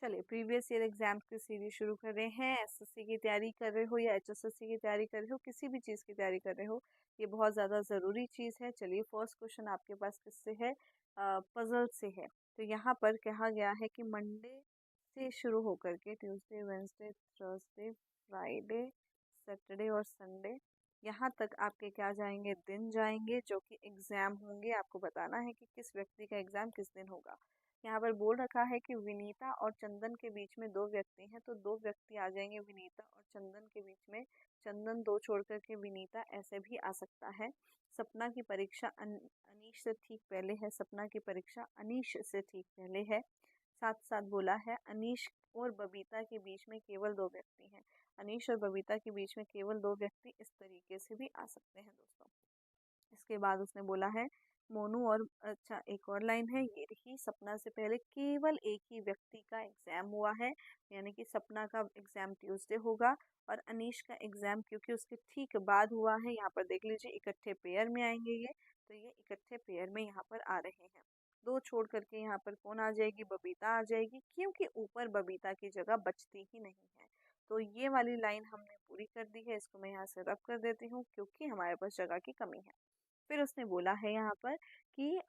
चलिए, previous year exam की series शुरू कर रहे हैं। एसएससी की तैयारी कर रहे हो या एचएसएससी की तैयारी कर रहे हो, किसी भी चीज़ की तैयारी कर रहे हो, ये बहुत ज़्यादा ज़रूरी चीज़ है। चलिए, फर्स्ट क्वेश्चन आपके पास किससे है? पजल से है। तो यहाँ पर कहा गया है कि मंडे से शुरू होकर के Tuesday, Wednesday, Thursday, Friday, Saturday और संडे, यहाँ तक आपके क्या जाएंगे? दिन जाएंगे, जो कि एग्जाम होंगे। आपको बताना है कि किस व्यक्ति का एग्जाम किस दिन होगा। यहाँ पर बोल रखा है कि विनीता और चंदन के बीच में दो व्यक्ति हैं, तो दो व्यक्ति आ जाएंगे विनीता और चंदन के बीच में। चंदन दो छोड़ करके विनीता, ऐसे भी आ सकता है। सपना की परीक्षा अनीश से ठीक पहले है। सपना की परीक्षा अनीश से ठीक पहले है। साथ साथ बोला है अनीश और बबीता के बीच में केवल दो व्यक्ति हैं। अनीश और बबीता के बीच में केवल दो व्यक्ति, इस तरीके से भी आ सकते हैं दोस्तों। इसके बाद उसने बोला है मोनू और, अच्छा एक और लाइन है ये रही, सपना से पहले केवल एक ही व्यक्ति का एग्जाम हुआ है, यानी कि सपना का एग्जाम ट्यूसडे होगा और अनीश का एग्जाम क्योंकि उसके ठीक बाद हुआ है। यहाँ पर देख लीजिए, इकट्ठे पेयर में आएंगे ये, तो ये इकट्ठे पेयर में यहाँ पर आ रहे हैं। दो छोड़ करके यहाँ पर कौन आ जाएगी? बबीता आ जाएगी, क्योंकि ऊपर बबीता की जगह बचती ही नहीं है। तो ये वाली लाइन हमने पूरी कर दी है, इसको मैं यहाँ से रब कर देती हूँ क्योंकि हमारे पास जगह की कमी है। फिर उसने बोला है यहाँ पर कि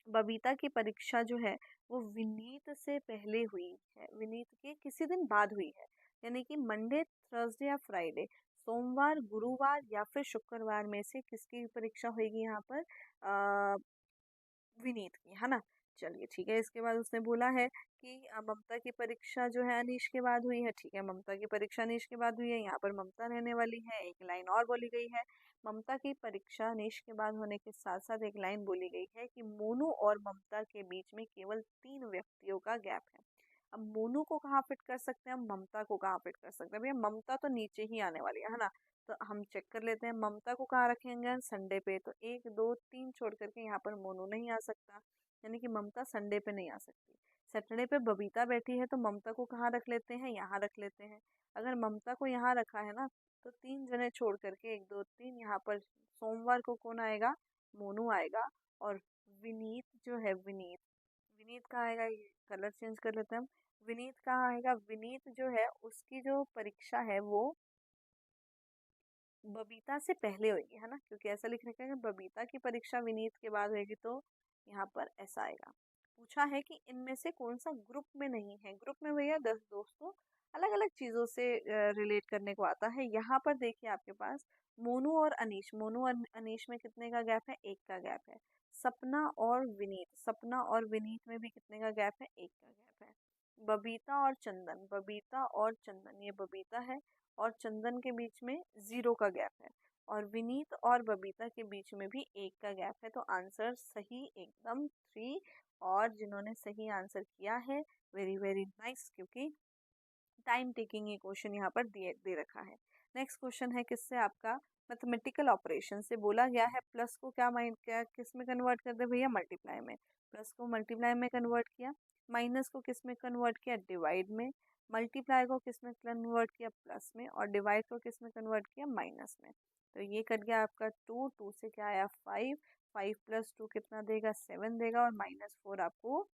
बबीता की परीक्षा जो है वो विनीत से पहले हुई है, विनीत के किसी दिन बाद हुई है, यानी कि मंडे, थर्सडे या फ्राइडे, सोमवार, गुरुवार या फिर शुक्रवार में से किसकी परीक्षा होगी यहाँ पर? विनीत की, है ना। चलिए ठीक है। इसके बाद उसने बोला है कि ममता की परीक्षा जो है अनीश के बाद हुई है। ठीक है, ममता की परीक्षा अनीश के बाद हुई है, यहाँ पर ममता रहने वाली है। एक लाइन और बोली गई है, ममता की परीक्षा अनीश के बाद होने के साथ साथ एक लाइन बोली गई है कि मोनू और ममता के बीच में केवल 3 व्यक्तियों का गैप है। अब मोनू को कहाँ फिट कर सकते हैं, ममता को कहाँ फिट कर सकते हैं? भैया ममता तो नीचे ही आने वाली है ना। तो हम चेक कर लेते हैं ममता को कहाँ रखेंगे? संडे पे। तो 1 2 3 छोड़ करके यहाँ पर मोनू नहीं आ सकता, यानी कि ममता संडे पे नहीं आ सकती। सैटरडे पे बबीता बैठी है, तो ममता को कहाँ रख लेते हैं? यहाँ रख लेते हैं। अगर ममता को यहाँ रखा है ना, तो 3 जने छोड़ करके 1 2 3 यहाँ पर सोमवार को कौन आएगा? मोनू आएगा। और विनीत जो है, विनीत, विनीत कहाँ आएगा? ये कलर चेंज कर लेते हैं हम। विनीत कहाँ आएगा? विनीत जो है उसकी जो परीक्षा है वो बबीता से पहले होगी, है ना, क्योंकि ऐसा लिख रखा है कि बबीता की परीक्षा विनीत के बाद होगी, तो यहाँ पर ऐसा आएगा। पूछा है कि इनमें से कौन सा ग्रुप में नहीं है। ग्रुप में भैया 10 दोस्तों अलग अलग चीजों से रिलेट करने को आता है। यहाँ पर देखिए आपके पास मोनू और अनीश, मोनू और अनीश में कितने का गैप है? 1 का गैप है। सपना और विनीत, सपना और विनीत में भी कितने का गैप है? 1 का गैप है। बबीता और चंदन, बबीता और चंदन, ये बबीता है और चंदन के बीच में 0 का गैप है। और विनीत और बबीता के बीच में भी 1 का गैप है। तो आंसर सही एकदम 3। और जिन्होंने सही आंसर किया है, वेरी वेरी नाइस, क्योंकि टाइम टेकिंग ये क्वेश्चन यहाँ पर दे रखा है। नेक्स्ट क्वेश्चन है किससे? आपका मैथमेटिकल ऑपरेशन से बोला गया है प्लस को क्या माइंड क्या किस में कन्वर्ट कर दे भैया? मल्टीप्लाई में। प्लस को मल्टीप्लाई में कन्वर्ट किया। माइनस को किस में कन्वर्ट किया? डिवाइड में। मल्टीप्लाई को किस में कन्वर्ट किया? प्लस में। और डिवाइड को किस में कन्वर्ट किया? माइनस में। तो ये कट गया आपका 2, 2 से क्या आया? 5, 5 प्लस 2 कितना देगा? 7 देगा। और -4 आपको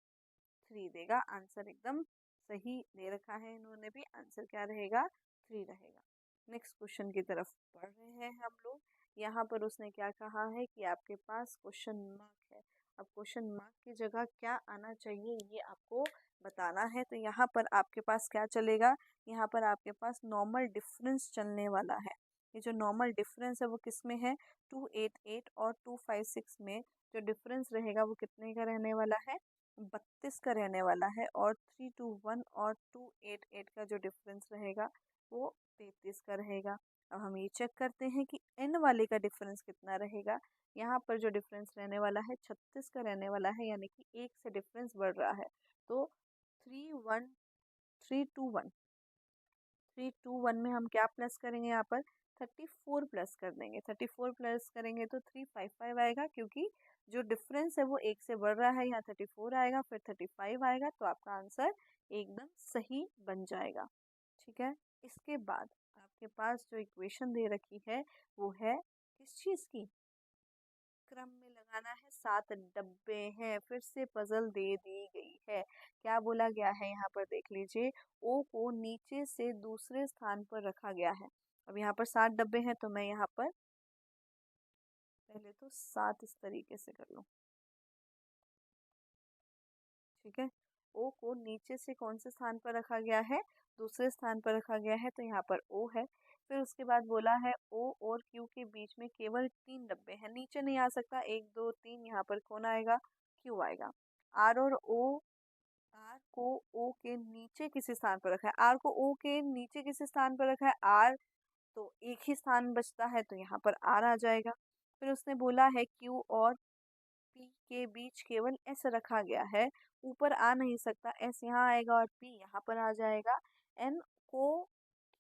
3 देगा। आंसर एकदम सही दे रखा है इन्होंने भी, आंसर क्या रहेगा? 3 रहेगा। नेक्स्ट क्वेश्चन की तरफ बढ़ रहे हैं हम लोग। यहाँ पर उसने क्या कहा है कि आपके पास क्वेश्चन मार्क है। अब क्वेश्चन मार्क की जगह क्या आना चाहिए ये आपको बताना है। तो यहाँ पर आपके पास क्या चलेगा? यहाँ पर आपके पास नॉर्मल डिफरेंस चलने वाला है। ये जो नॉर्मल डिफरेंस है वो किस में है? 288 और 256 में जो डिफरेंस रहेगा वो कितने का रहने वाला है? 32 का रहने वाला है। और 321 और 288 का जो डिफरेंस रहेगा वो 33 का रहेगा। अब हम ये चेक करते हैं कि n वाले का डिफरेंस कितना रहेगा। यहाँ पर जो डिफरेंस रहने वाला है 36 का रहने वाला है, यानी कि 1 से डिफरेंस बढ़ रहा है। तो 31321 321 में हम क्या प्लस करेंगे? यहाँ पर 34 प्लस कर देंगे। 34 प्लस करेंगे तो 355 आएगा, क्योंकि जो डिफरेंस है वो 1 से बढ़ रहा है। यहाँ 34 आएगा, फिर 35 आएगा, तो आपका आंसर एकदम सही बन जाएगा। ठीक है। इसके बाद आपके पास जो इक्वेशन दे रखी है वो है किस चीज़ की? क्रम में लगाना है 7 डब्बे हैं। फिर से पजल दे दी गई है। क्या बोला गया है यहाँ पर देख लीजिए, ओ को नीचे से दूसरे स्थान पर रखा गया है। अब यहाँ पर 7 डब्बे हैं तो मैं यहाँ पर पहले तो 7 इस तरीके से कर लूँ, ठीक है। ओ को नीचे से कौन से स्थान पर रखा गया है, दूसरे स्थान पर रखा गया है, तो यहाँ पर ओ है। फिर उसके बाद बोला है ओ और क्यू के बीच में केवल 3 डब्बे हैं, नीचे नहीं आ सकता, 1 2 3, यहाँ पर कौन आएगा, क्यू आएगा। आर और ओ, आर को ओ के नीचे किसी स्थान पर रखा है, आर को ओ के नीचे किसी स्थान पर रखा है, आर तो एक ही स्थान बचता है तो यहाँ पर आर आ जाएगा। फिर उसने बोला है क्यू और पी के बीच केवल एस रखा गया है, ऊपर आ नहीं सकता, एस यहाँ आएगा और पी यहाँ पर आ जाएगा। एन को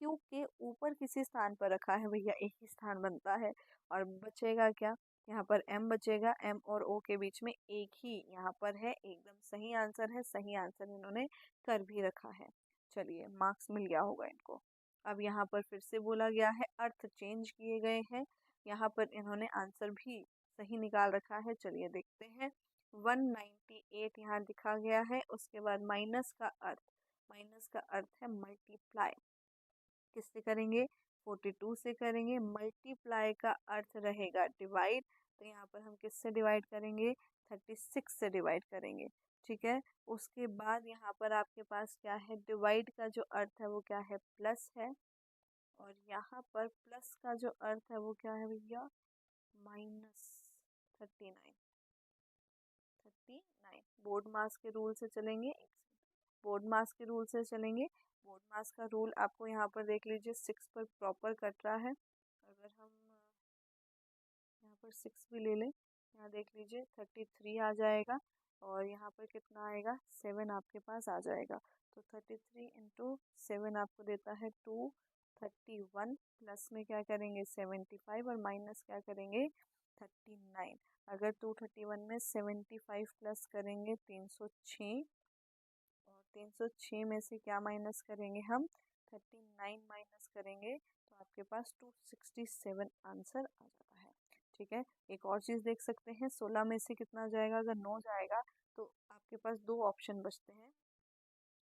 क्यू के ऊपर किसी स्थान पर रखा है, भैया एक ही स्थान बनता है, और बचेगा क्या, यहाँ पर एम बचेगा। एम और ओ के बीच में एक ही यहाँ पर है, एकदम सही आंसर है, सही आंसर इन्होंने कर भी रखा है। चलिए मार्क्स मिल गया होगा इनको। अब यहाँ पर फिर से बोला गया है, अर्थ चेंज किए गए हैं, यहाँ पर इन्होंने आंसर भी सही निकाल रखा है। चलिए देखते हैं, 198 यहाँ लिखा गया है। उसके बाद माइनस का अर्थ, माइनस का अर्थ है मल्टीप्लाई, किससे करेंगे, 42 से करेंगे। मल्टीप्लाई का अर्थ रहेगा डिवाइड, तो यहाँ पर हम किससे डिवाइड करेंगे, 36 से डिवाइड करेंगे, ठीक है। उसके बाद यहाँ पर आपके पास क्या है, डिवाइड का जो अर्थ है वो क्या है, प्लस है, और यहाँ पर प्लस का जो अर्थ है वो क्या है भैया, माइनस 39, 39। बोर्ड मास के रूल से चलेंगे, बोर्ड मास के रूल से चलेंगे। बोर्ड मास का रूल आपको यहाँ पर देख लीजिए 6 पर प्रॉपर कट रहा है। अगर हम यहाँ पर 6 भी ले लें, यहाँ देख लीजिए 33 आ जाएगा, और यहाँ पर कितना आएगा, 7 आपके पास आ जाएगा। तो 33 इंटू 7 आपको देता है 231, प्लस में क्या करेंगे 75, और माइनस क्या करेंगे 39। अगर 231 में 75 प्लस करेंगे 306, और 306 में से क्या माइनस करेंगे हम, 39 माइनस करेंगे, तो आपके पास 267 आंसर आ जाता है, ठीक है। एक और चीज़ देख सकते हैं, 16 में से कितना जाएगा, अगर 9 जाएगा तो आपके पास दो ऑप्शन बचते हैं,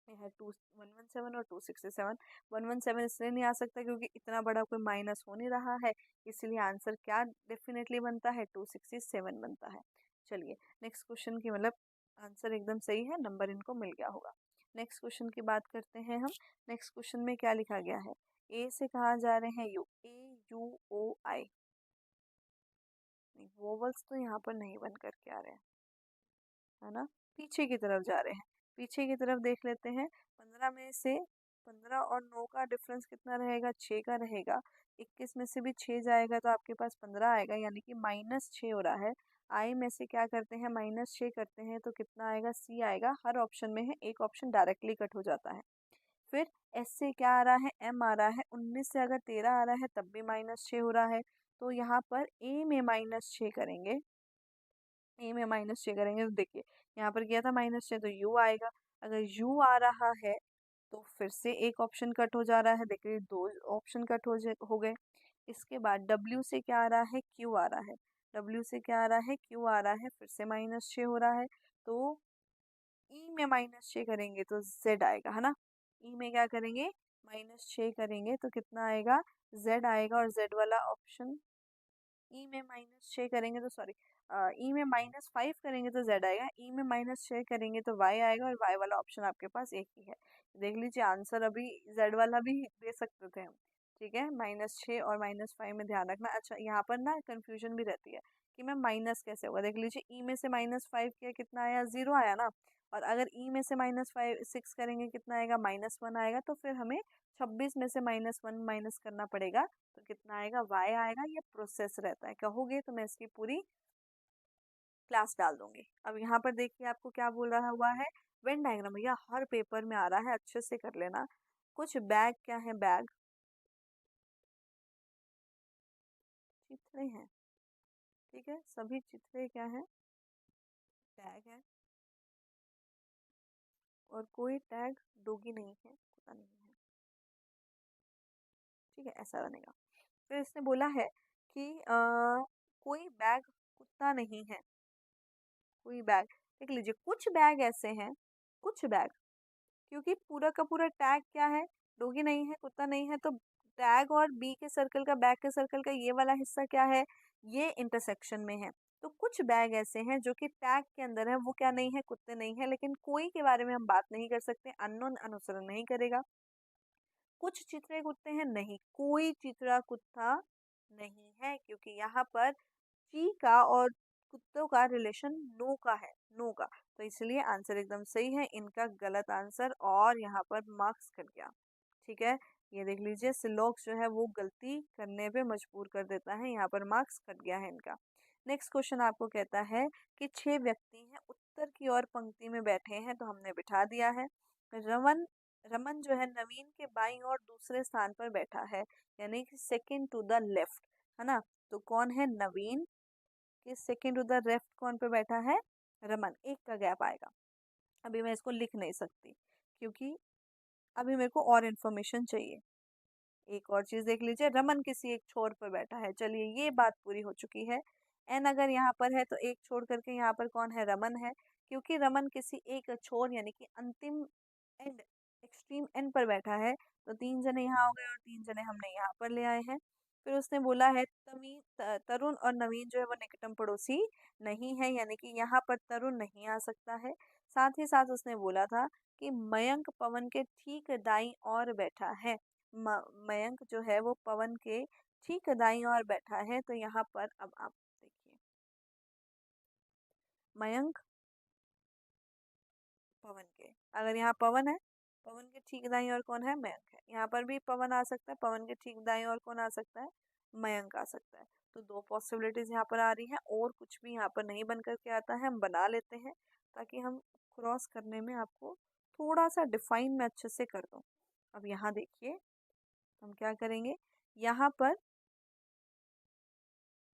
ये है 117 और 267। 117 इसलिए नहीं आ सकता क्योंकि इतना बड़ा कोई माइनस हो नहीं रहा है, इसलिए आंसर क्या डेफिनेटली बनता है, 267 बनता है। चलिए नेक्स्ट क्वेश्चन की, मतलब आंसर एकदम सही है, नंबर इनको मिल गया होगा। नेक्स्ट क्वेश्चन की बात करते हैं हम। नेक्स्ट क्वेश्चन में क्या लिखा गया है, ए से कहाँ जा रहे हैं, U, A U O I, vowels तो यहाँ पर नहीं बन करके आ रहे हैं, है ना, पीछे की तरफ जा रहे हैं। पीछे की तरफ देख लेते हैं, 15 में से 15 और 9 का डिफरेंस कितना रहेगा, 6 का रहेगा। 21 में से भी 6 जाएगा तो आपके पास 15 आएगा, यानी कि -6 हो रहा है। आई में से क्या करते हैं, -6 करते हैं तो कितना आएगा, सी आएगा। हर ऑप्शन में है, एक ऑप्शन डायरेक्टली कट हो जाता है। फिर एस से क्या आ रहा है, एम आ रहा है। 19 से अगर 13 आ रहा है तब भी -6 हो रहा है, तो यहाँ पर ए में -6 करेंगे, ए में -6 करेंगे तो देखिए यहाँ पर किया था -6, तो यू आएगा। अगर यू आ रहा है तो फिर से एक ऑप्शन कट हो जा रहा है, देखिए दो ऑप्शन कट हो गए। इसके बाद डब्ल्यू से क्या आ रहा है, क्यू आ रहा है। डब्ल्यू से क्या आ रहा है, क्यू आ रहा है, फिर से -6 हो रहा है, तो ई में -6 करेंगे तो जेड आएगा, है ना। ई में क्या करेंगे, -6 करेंगे तो कितना आएगा, जेड आएगा, और जेड वाला ऑप्शन, ई में -6 करेंगे तो सॉरी, ई में -5 करेंगे तो जेड आएगा, ई में -6 करेंगे तो वाई आएगा, और वाई वाला ऑप्शन आपके पास एक ही है। देख लीजिए आंसर अभी जेड वाला भी दे सकते थे हम, ठीक है। -6 और -5 में ध्यान रखना। अच्छा यहाँ पर ना कंफ्यूजन भी रहती है कि मैम माइनस कैसे होगा, देख लीजिए ई में से -5 किया कितना आया, 0 आया ना, और अगर ई में से -6 करेंगे कितना आएगा, -1 आएगा, तो फिर हमें 26 में से -1 माइनस करना पड़ेगा, तो कितना आएगा, वाई आएगा। ये प्रोसेस रहता है, कहोगे तो मैं इसकी पूरी क्लास डाल दूंगी। अब यहाँ पर देखिए आपको क्या बोल रहा हुआ है, वेन डायग्राम, भैया हर पेपर में आ रहा है, अच्छे से कर लेना। कुछ बैग क्या है, बैग चित्रे हैं, ठीक है, सभी चित्रे क्या है, टैग है, और कोई टैग डोगी नहीं है, कुत्ता नहीं है, ठीक है, ऐसा बनेगा। फिर इसने बोला है कि कोई बैग कुत्ता नहीं है, कोई बैग देख लीजिए, कुछ बैग ऐसे हैं, कुछ बैग, क्योंकि पूरा का पूरा टैग क्या है, डॉगी नहीं है, कुत्ता नहीं है, तो टैग और बी के सर्कल का, बैग के सर्कल का ये वाला हिस्सा क्या है, ये इंटरसेक्शन में है। तो कुछ बैग ऐसे हैं जो कि टैग के अंदर है, वो क्या नहीं है, कुत्ते नहीं है, लेकिन कोई के बारे में हम बात नहीं कर सकते, अननोन अनुसरण नहीं करेगा। कुछ चित्रे कुत्ते हैं, नहीं, कोई चित्रा कुत्ता नहीं है, क्योंकि यहाँ पर ची का और कुत्तों का रिलेशन नो का है, नो का, तो इसलिए आंसर एकदम सही है, इनका गलत आंसर, और यहाँ पर मार्क्स कट गया। ठीक है, ये देख लीजिए, सिलोक्स जो है वो गलती करने पे मजबूर कर देता है, यहाँ पर मार्क्स कट गया है इनका। नेक्स्ट क्वेश्चन आपको कहता है कि 6 व्यक्ति हैं, उत्तर की ओर पंक्ति में बैठे हैं, तो हमने बिठा दिया है। रमन रमन जो है नवीन के बाईं ओर दूसरे स्थान पर बैठा है, यानी कि सेकंड टू द लेफ्ट, है ना। तो कौन है नवीन के सेकंड टू द लेफ्ट, कौन पे बैठा है, रमन, एक का गैप आएगा। अभी मैं इसको लिख नहीं सकती, क्योंकि अभी मेरे को और इन्फॉर्मेशन चाहिए। एक और चीज देख लीजिए, रमन किसी एक छोर पर बैठा है, चलिए ये बात पूरी हो चुकी है। एन अगर यहाँ पर है तो एक छोड़ करके यहाँ पर कौन है, रमन है, क्योंकि रमन किसी एक छोर यानी कि अंतिम एंड, एक्सट्रीम एंड पर बैठा है, तो 3 जने यहाँ हो गए और 3 जने हमने यहाँ पर ले आए हैं। फिर उसने बोला है तरुण और नवीन जो है वो निकटम पड़ोसी नहीं है, यानी कि यहाँ पर तरुण नहीं आ सकता है। साथ ही साथ उसने बोला था कि मयंक पवन के ठीक दाईं ओर बैठा है, मयंक जो है वो पवन के ठीक दाईं ओर बैठा है, तो यहाँ पर अब आप देखिए, मयंक पवन के, अगर यहाँ पवन है, पवन के ठीक दाईं ओर कौन है, मयंक है, यहाँ पर भी पवन आ सकता है, पवन के ठीक दाईं ओर कौन आ सकता है, मयंक आ सकता है। तो 2 पॉसिबिलिटीज यहाँ पर आ रही हैं, और कुछ भी यहाँ पर नहीं बन करके आता है, हम बना लेते हैं ताकि हम क्रॉस करने में आपको थोड़ा सा डिफाइन में अच्छे से कर दूं। अब यहाँ देखिए, हम क्या करेंगे, यहाँ पर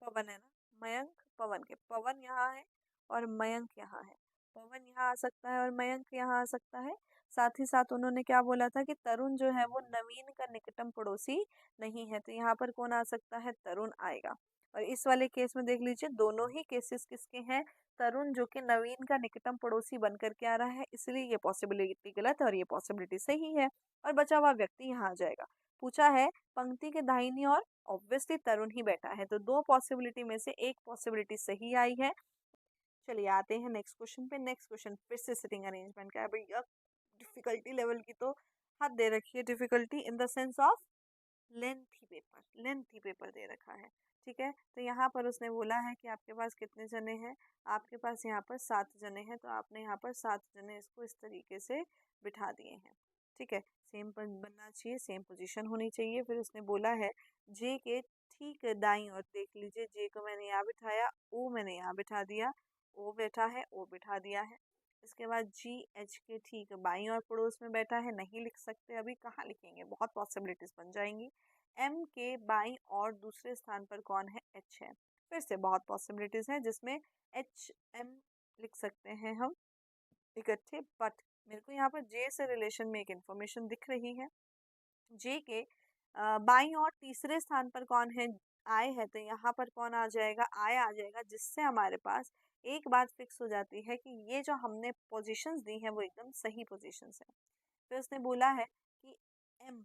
पवन है ना, मयंक पवन के, पवन यहाँ है और मयंक यहाँ है, पवन यहाँ आ सकता है और मयंक यहाँ आ सकता है। साथ ही साथ उन्होंने क्या बोला था कि तरुण जो है वो नवीन का निकटम पड़ोसी नहीं है, तो यहाँ पर कौन आ सकता है, तरुण आएगा। और इस वाले केस में देख लीजिए, दोनों ही केसेस किसके हैं, तरुण जो कि नवीन का निकटम पड़ोसी बन करके आ रहा है, इसलिए ये पॉसिबिलिटी गलत है और ये पॉसिबिलिटी सही है, और बचा हुआ व्यक्ति यहाँ आ जाएगा। पूछा है पंक्ति के दाहिनी ओर ऑब्वियसली तरुण ही बैठा है, तो 2 पॉसिबिलिटी में से एक पॉसिबिलिटी सही आई है। चलिए आते हैं नेक्स्ट क्वेश्चन पे। नेक्स्ट क्वेश्चन फिर से सिटिंग अरेंजमेंट का है भैया, डिफिकल्टी लेवल की तो हद दे रखी है, difficulty in the sense of lengthy paper, lengthy paper दे रखा है। ठीक है, तो यहाँ पर उसने बोला है कि आपके पास कितने जने हैं, आपके पास यहाँ पर 7 जने हैं, तो आपने यहाँ पर 7 जने इसको इस तरीके से बिठा दिए हैं। ठीक है, सेम बनना चाहिए, सेम पोजीशन होनी चाहिए। फिर उसने बोला है जे के ठीक दाईं और देख लीजिए, जे को मैंने यहाँ बिठाया, ओ मैंने यहाँ बिठा दिया, ओ बैठा है, ओ बिठा दिया है। इसके बाद जी एच के ठीक बाईं और पड़ोस में बैठा है, नहीं लिख सकते, अभी कहाँ लिखेंगे, बहुत पॉसिबिलिटीज बन जाएंगी। एम के बाईं और दूसरे स्थान पर कौन है, एच है, फिर से बहुत पॉसिबिलिटीज हैं जिसमें एच एम लिख सकते हैं हम इकट्ठे, बट मेरे को यहाँ पर जे से रिलेशन में एक इंफॉर्मेशन दिख रही है। जे के बाईं और तीसरे स्थान पर कौन है, आय है, तो यहाँ पर कौन आ जाएगा, आय आ जाएगा, जिससे हमारे पास एक बात फिक्स हो जाती है कि ये जो हमने पोजीशंस दी हैं वो एकदम सही पोजीशंस है। फिर उसने बोला है कि एम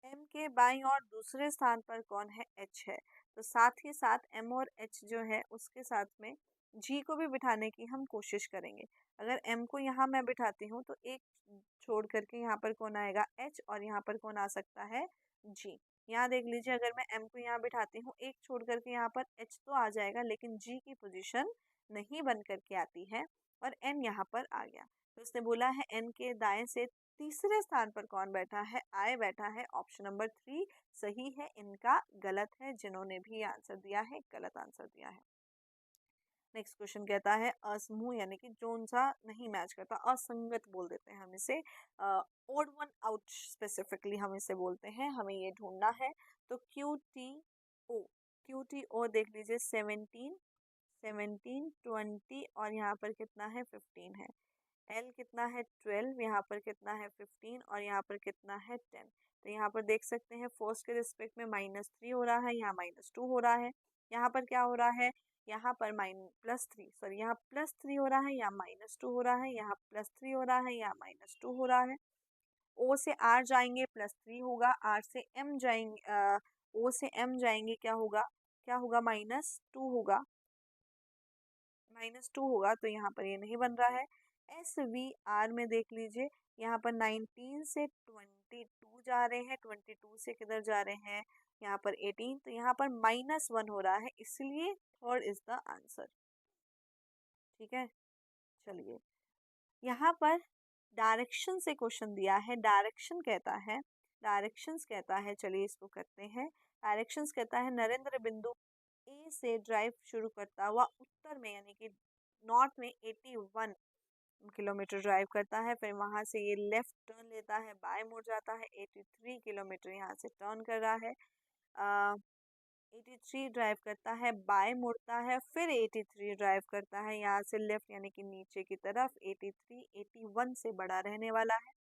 एम के बाईं और दूसरे स्थान पर कौन है, एच है, तो साथ ही साथ एम और एच जो है उसके साथ में जी को भी बिठाने की हम कोशिश करेंगे। अगर एम को यहाँ मैं बिठाती हूँ तो एक छोड़ करके यहाँ पर कौन आएगा, एच, और यहाँ पर कौन आ सकता है, जी। यहाँ देख लीजिए, अगर मैं एम को यहाँ बिठाती हूँ, एक छोड़ करके यहाँ पर एच तो आ जाएगा, लेकिन जी की पोजीशन नहीं बन करके आती है, और एन यहाँ पर आ गया। तो उसने बोला है एन के दाएं से तीसरे स्थान पर कौन बैठा है, आय बैठा है, ऑप्शन नंबर 3 सही है, इनका गलत है, जिन्होंने भी आंसर दिया है गलत आंसर दिया है। नेक्स्ट क्वेश्चन कहता है असमूह यानी कि जोन सा नहीं मैच करता, असंगत बोल देते हैं हम इसे, ओड वन आउट स्पेसिफिकली हम इसे बोलते हैं, हमें ये ढूंढना है। तो ओ, QTO देख लीजिए, 17 17 20 और यहाँ पर कितना है, 15 है। एल कितना है, 12, यहाँ पर कितना है, 15, और यहाँ पर कितना है, 10। तो यहाँ पर देख सकते हैं फर्स्ट के रिस्पेक्ट में -3 हो रहा है, यहाँ -2 हो रहा है, यहाँ पर क्या हो रहा है, यहाँ पर +3 यहाँ +3 हो रहा है, यहाँ -2 हो रहा है, यहाँ +3 हो रहा है, यहाँ -2 हो रहा है। O से R जाएंगे +3 होगा, R से M जाएंगे, O से M जाएंगे क्या होगा, -2 होगा, -2 होगा, तो यहाँ पर ये नहीं बन रहा है। SVR में देख लीजिए, यहाँ पर 19 से 22 जा रहे हैं, 22 से किधर जा रहे हैं, यहाँ पर 18, तो यहाँ पर -1 हो रहा है, इसलिए थर्ड इज द आंसर। ठीक है, चलिए यहाँ पर डायरेक्शन से क्वेश्चन दिया है। डायरेक्शंस कहता है, चलिए इसको करते हैं। डायरेक्शंस कहता है नरेंद्र बिंदु ए से ड्राइव शुरू करता हुआ उत्तर में यानी कि नॉर्थ में 81 किलोमीटर ड्राइव करता है, फिर वहां से ये लेफ्ट टर्न लेता है, बाय मुड़ जाता है, 83 किलोमीटर यहाँ से टर्न कर रहा है, 83 ड्राइव करता है, बाय मुड़ता है, फिर 83 ड्राइव करता है यहाँ से लेफ्ट यानी कि नीचे की तरफ, 83 81 से बड़ा रहने वाला है।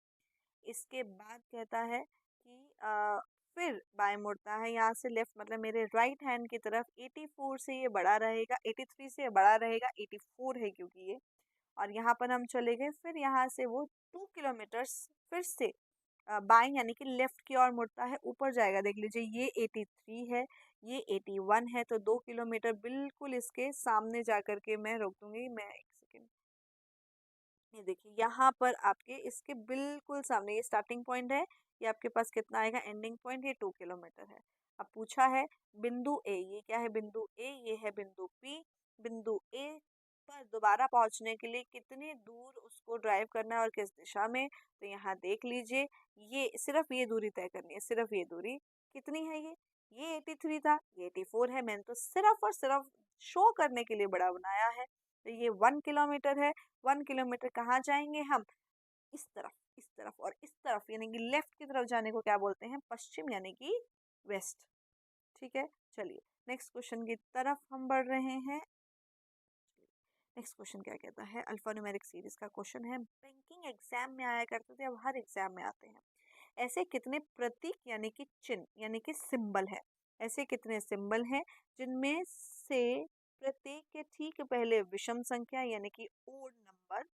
इसके बाद कहता है कि फिर बाय मुड़ता है यहाँ से लेफ्ट, मतलब मेरे राइट हैंड की तरफ, 84 से ये बड़ा रहेगा, 83 से बड़ा रहेगा, 84 है क्योंकि ये, और यहाँ पर हम चले गए, फिर यहाँ से वो 2 किलोमीटर फिर से बाएं यानी कि लेफ्ट की ओर मुड़ता है, ऊपर जाएगा। देख लीजिए ये 83 है, ये 81 है, तो 2 किलोमीटर बिल्कुल इसके सामने जा करके मैं रोक दूंगी। मैं एक सेकेंड, ये देखिए यहाँ पर आपके इसके बिल्कुल सामने ये स्टार्टिंग पॉइंट है, ये आपके पास कितना आएगा एंडिंग पॉइंट, ये 2 किलोमीटर है। अब पूछा है बिंदु ए, ये क्या है बिंदु ए, ये है बिंदु पी। बिंदु ए पर दोबारा पहुंचने के लिए कितनी दूर उसको ड्राइव करना है और किस दिशा में, तो यहाँ देख लीजिए ये सिर्फ ये दूरी तय करनी है, सिर्फ ये दूरी कितनी है, ये 83 था, ये 84 है, मैंने तो सिर्फ और सिर्फ शो करने के लिए बड़ा बनाया है। तो ये 1 किलोमीटर है, 1 किलोमीटर कहाँ जाएंगे हम, इस तरफ और इस तरफ यानी कि लेफ्ट की तरफ जाने को क्या बोलते हैं, पश्चिम यानी कि वेस्ट। ठीक है, चलिए नेक्स्ट क्वेश्चन की तरफ हम बढ़ रहे हैं। नेक्स्ट क्वेश्चन क्या कहता है, अल्फान्यूमेरिक सीरीज का क्वेश्चन है, बैंकिंग एग्जाम में आया करते थे, अब हर एग्जाम में आते हैं। ऐसे कितने प्रतीक यानी कि चिन्ह यानी कि सिंबल है, ऐसे कितने सिंबल हैं जिनमें से प्रत्येक के ठीक पहले विषम संख्या यानी कि ओड नंबर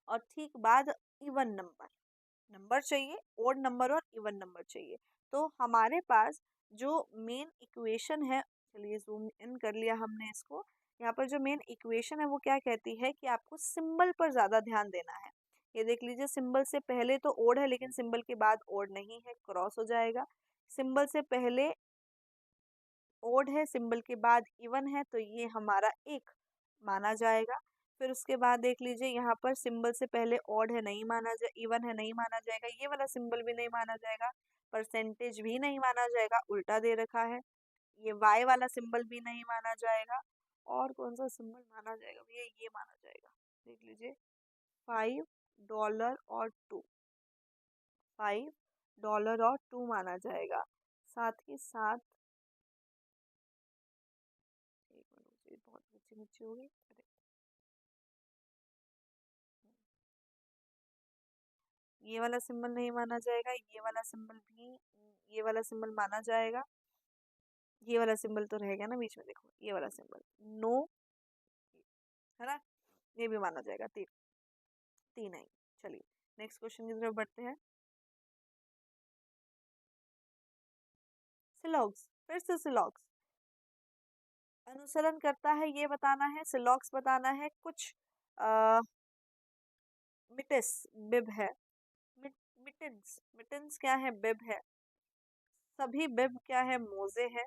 और ठीक बाद इवन नंबर चाहिए, ओड नंबर और इवन नंबर चाहिए। तो हमारे पास जो मेन इक्वेशन है, चलिए जूम इन कर लिया हमने इसको, यहाँ पर जो मेन इक्वेशन है वो क्या कहती है कि आपको सिंबल पर ज़्यादा ध्यान देना है। ये देख लीजिए सिंबल से पहले तो ओड है लेकिन सिंबल के बाद ओड नहीं है, क्रॉस हो जाएगा। सिंबल से पहले ओड है, सिंबल के बाद इवन है, तो ये हमारा एक माना जाएगा। फिर उसके बाद देख लीजिए यहाँ पर सिंबल से पहले ओड है, नहीं माना जाए, इवन है, नहीं माना जाएगा, ये वाला सिंबल भी नहीं माना जाएगा, परसेंटेज भी नहीं माना जाएगा, उल्टा दे रखा है, ये वाई वाला सिंबल भी नहीं माना जाएगा। और कौन सा सिंबल माना जाएगा भैया, ये माना जाएगा, देख लीजिए $5 और 2, $5 और 2 माना जाएगा। साथ ही साथ एक मिनट, ये बहुत ऊंची नीचे हो गई, अरे ये वाला सिंबल नहीं माना जाएगा, ये वाला सिंबल भी, ये वाला सिंबल माना जाएगा, ये वाला सिंबल तो रहेगा ना बीच में, देखो ये वाला सिंबल नो है ना, ये भी माना जाएगा, तीन तीन आई। चलिए नेक्स्ट क्वेश्चन की तरफ बढ़ते हैं। सिलॉग्स, फिर से सिलॉग्स अनुसरण करता है, ये बताना है, सिलॉग्स बताना है, कुछ आ, मिटिस बिब है, मिटन्स, मिटन्स क्या है, बिब है, सभी बिब क्या है, मोजे है,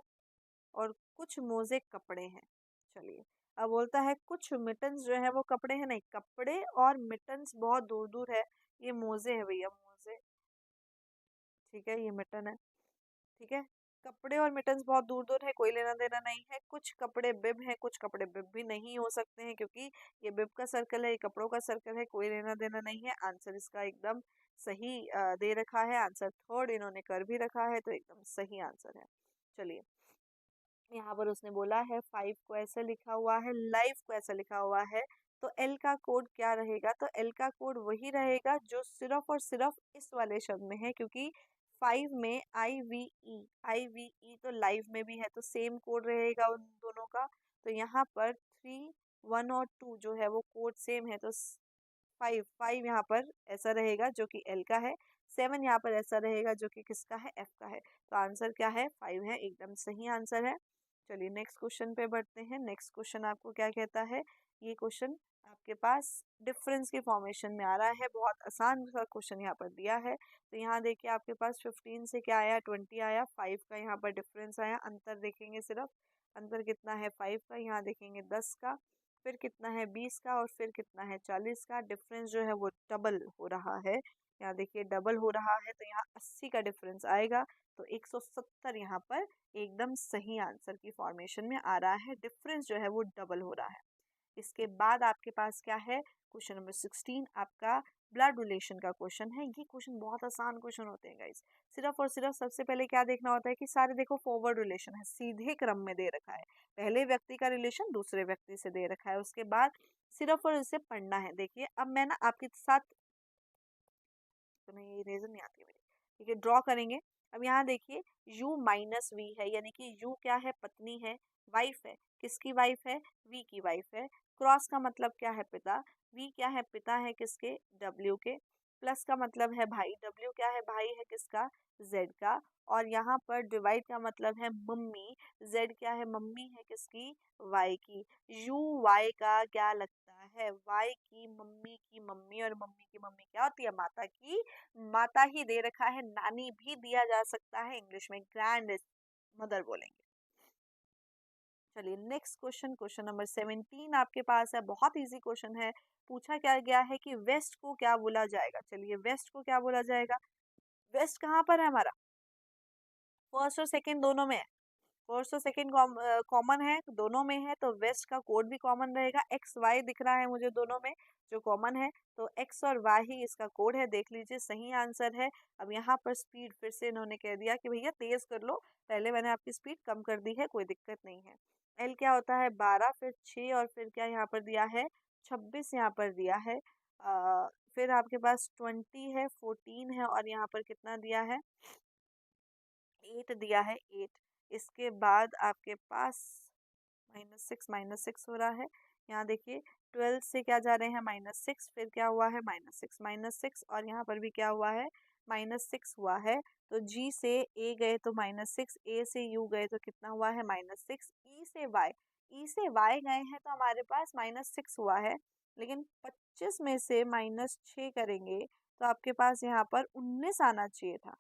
और कुछ मोजे कपड़े हैं। चलिए अब बोलता है कुछ मिटन्स जो है वो कपड़े हैं, नहीं, कपड़े और मिटन्स बहुत दूर दूर है, ये मोजे है भैया, मोजे। ठीक है, ये मिटन है, ठीक है, कपड़े और मिटन्स बहुत दूर दूर है, कोई लेना देना नहीं है। कुछ कपड़े बिब हैं, कुछ कपड़े बिब भी नहीं हो सकते हैं क्योंकि ये बिब का सर्कल है, ये कपड़ों का सर्कल है, कोई लेना देना नहीं है। आंसर इसका एकदम सही दे रखा है, आंसर थर्ड इन्होंने कर भी रखा है, तो एकदम सही आंसर है। चलिए यहाँ पर उसने बोला है 5 को ऐसे लिखा हुआ है, लाइव को ऐसा लिखा हुआ है, तो एल का कोड क्या रहेगा, तो एल का कोड वही रहेगा जो सिर्फ और सिर्फ इस वाले शब्द में है, क्योंकि 5 में आई वी ई तो लाइव में भी है, तो सेम कोड रहेगा उन दोनों का। तो यहाँ पर 3, 1 और 2 जो है वो कोड सेम है, तो 5 यहाँ पर ऐसा रहेगा जो कि L का है, 7 यहाँ पर ऐसा रहेगा जो कि किसका है, F का है। तो आंसर क्या है, 5 है, एकदम सही आंसर है। चलिए नेक्स्ट क्वेश्चन पे बढ़ते हैं। नेक्स्ट क्वेश्चन आपको क्या कहता है, ये क्वेश्चन आपके पास डिफरेंस के फॉर्मेशन में आ रहा है, बहुत आसान सा क्वेश्चन यहाँ पर दिया है। तो यहाँ देखिए आपके पास 15 से क्या आया, 20 आया, 5 का यहाँ पर डिफरेंस आया। अंतर देखेंगे सिर्फ, अंतर कितना है 5 का, यहाँ देखेंगे 10 का, फिर कितना है 20 का, और फिर कितना है 40 का। डिफरेंस जो है वो डबल हो रहा है, यहाँ देखिए डबल हो रहा है, तो यहाँ 80 का डिफरेंस आएगा। तो 170 यहाँ पर एकदम सही आंसर की फॉर्मेशन में आ रहा है, डिफरेंस जो है वो डबल हो रहा है। इसके बाद आपके पास क्या है, क्वेश्चन नंबर 16 आपका ब्लड रिलेशन का क्वेश्चन है। ये क्वेश्चन बहुत आसान क्वेश्चन होते हैं गाइस। सिर्फ और सिर्फ सबसे पहले क्या देखना होता है कि सारे देखो फॉरवर्ड रिलेशन है, सीधे क्रम में दे रखा है। पहले व्यक्ति का रिलेशन दूसरे व्यक्ति से दे रखा है, उसके बाद सिर्फ और इसे पढ़ना है। देखिए अब मैं ना आपके साथ, तो नहीं ये इरेजर नहीं आती है मेरी, ठीक है, ड्रॉ करेंगे। अब यहाँ देखिए u माइनस वी है, यानी कि u क्या है, पत्नी है, वाइफ है, किसकी वाइफ है, v की वाइफ है। क्रॉस का मतलब क्या है, पिता, v क्या है, पिता है किसके, w के। प्लस का मतलब है भाई, w क्या है, भाई है किसका, z का। और यहाँ पर डिवाइड का मतलब है मम्मी, z क्या है, मम्मी है किसकी, y की। u y का क्या लगता है, y की मम्मी, और मम्मी की मम्मी क्या होती है, माता की माता ही दे रखा है, नानी भी दिया जा सकता है, इंग्लिश में ग्रैंड मदर बोलेंगे। चलिए नेक्स्ट क्वेश्चन, क्वेश्चन नंबर 17 आपके पास है, बहुत इजी क्वेश्चन है। पूछा क्या गया है कि वेस्ट को क्या बोला जाएगा। चलिए वेस्ट को क्या बोला जाएगा, वेस्ट कहाँ पर है हमारा, फर्स्ट और सेकंड दोनों में है, फर्स्ट और सेकंड कॉमन है, दोनों में है, तो वेस्ट का कोड भी कॉमन रहेगा। एक्स वाई दिख रहा है मुझे दोनों में जो कॉमन है, तो एक्स और वाई ही इसका कोड है, देख लीजिए सही आंसर है। अब यहाँ पर स्पीड फिर से इन्होंने कह दिया कि भैया तेज कर लो, पहले मैंने आपकी स्पीड कम कर दी है, कोई दिक्कत नहीं है। एल क्या होता है, 12, फिर 6, और फिर क्या यहाँ पर दिया है 26, यहाँ पर दिया है फिर आपके पास 20 है, 14 है, और यहाँ पर कितना दिया है 8 दिया है, 8। इसके बाद आपके पास -6 हो रहा है। यहाँ देखिए 12 से क्या जा रहे हैं, -6, फिर क्या हुआ है -6, और यहाँ पर भी क्या हुआ है -6 हुआ है। तो G से A गए तो -6, A से U गए तो कितना हुआ है -6, E से Y गए हैं तो हमारे पास -6 हुआ है। लेकिन 25 में से -6 करेंगे तो आपके पास यहाँ पर 19 आना चाहिए था,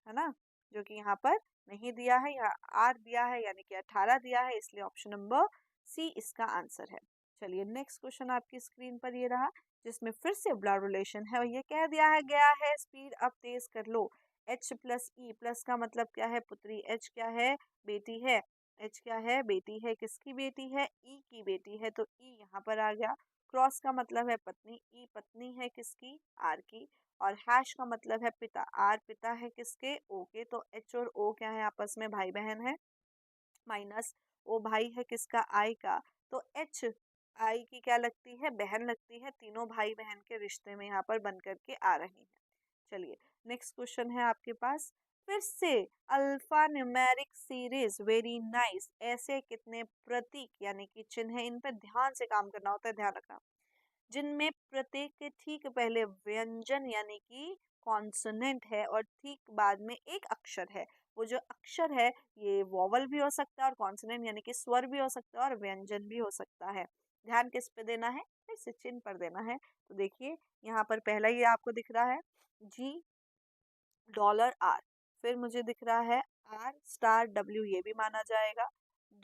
है ना, जो कि यहाँ पर नहीं दिया है, यहाँ आर दिया है, यानी कि 18 दिया है, इसलिए ऑप्शन नंबर सी इसका आंसर है। चलिए नेक्स्ट क्वेश्चन आपकी स्क्रीन पर ये रहा, जिसमें फिर से ब्लड रिलेशन है, और ये कह दिया है गया है स्पीड अब तेज कर लो। H प्लस ई, प्लस का मतलब क्या है, पुत्री, H क्या है, बेटी है, H क्या है, बेटी है, किसकी बेटी है, E की बेटी है, तो E यहाँ पर आ गया। क्रॉस का मतलब है पत्नी, E पत्नी है किसकी, R की। और हैश का मतलब है पिता, आर पिता है किसके, ओ के। तो एच और ओ क्या है, आपस में भाई बहन है, माइनस ओ भाई है किसका, आई का। तो एच आई की क्या लगती है, बहन लगती है, तीनों भाई बहन के रिश्ते में यहाँ पर बन करके आ रही है। चलिए नेक्स्ट क्वेश्चन है आपके पास, फिर से alpha numeric series, very nice. ऐसे कितने प्रतीक यानी कि चिन्ह है, इन पर ध्यान से काम करना होता है, ध्यान रखना, जिनमें प्रत्येक के ठीक पहले व्यंजन यानी कि कॉन्सोनेंट है और ठीक बाद में एक अक्षर है। वो जो अक्षर है ये वोवल भी हो सकता है, और कॉन्सोनेंट यानी कि स्वर भी हो सकता है, और व्यंजन भी हो सकता है। ध्यान किस पे देना है, फिर चिन्ह पर देना है। तो देखिए यहाँ पर पहला ही आपको दिख रहा है G $R, फिर मुझे दिख रहा है R*W, ये भी माना जाएगा,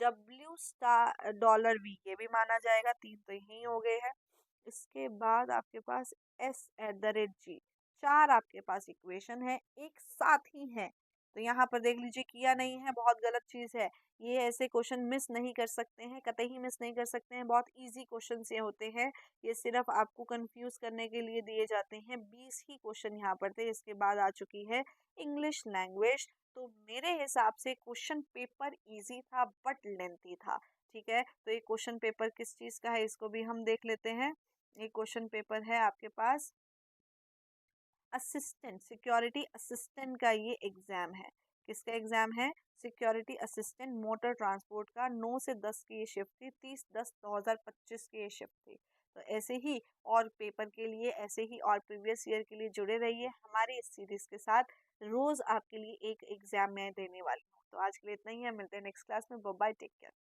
W*V, ये भी माना जाएगा, 3 तो यही हो गए हैं। इसके बाद आपके पास S@G, 4 आपके पास इक्वेशन है, एक साथ ही है। तो यहाँ पर देख लीजिए किया नहीं है, बहुत गलत चीज़ है। ये ऐसे क्वेश्चन मिस नहीं कर सकते हैं, कतई मिस नहीं कर सकते हैं, बहुत इजी क्वेश्चन ये होते हैं। ये सिर्फ आपको कंफ्यूज करने के लिए दिए जाते हैं। 20 ही क्वेश्चन यहाँ पर थे, इसके बाद आ चुकी है इंग्लिश लैंग्वेज। तो मेरे हिसाब से क्वेश्चन पेपर इजी था बट लेंथी था, ठीक है। तो ये क्वेश्चन पेपर किस चीज़ का है, इसको भी हम देख लेते हैं। ये क्वेश्चन पेपर है आपके पास असिस्टेंट, सिक्योरिटी असिस्टेंट का ये एग्जाम है। किसका एग्जाम है? सिक्योरिटी असिस्टेंट मोटर ट्रांसपोर्ट का 9 से 10 की ये शिफ्ट थी, 30/10/2025 की ये शिफ्ट थी। तो ऐसे ही और पेपर के लिए, ऐसे ही और प्रीवियस ईयर के लिए जुड़े रहिए हमारी इस सीरीज के साथ। रोज आपके लिए एक एग्जाम मैं देने वाली हूँ। तो आज के लिए इतना ही है, मिलते हैं नेक्स्ट क्लास में। Bye bye, take care.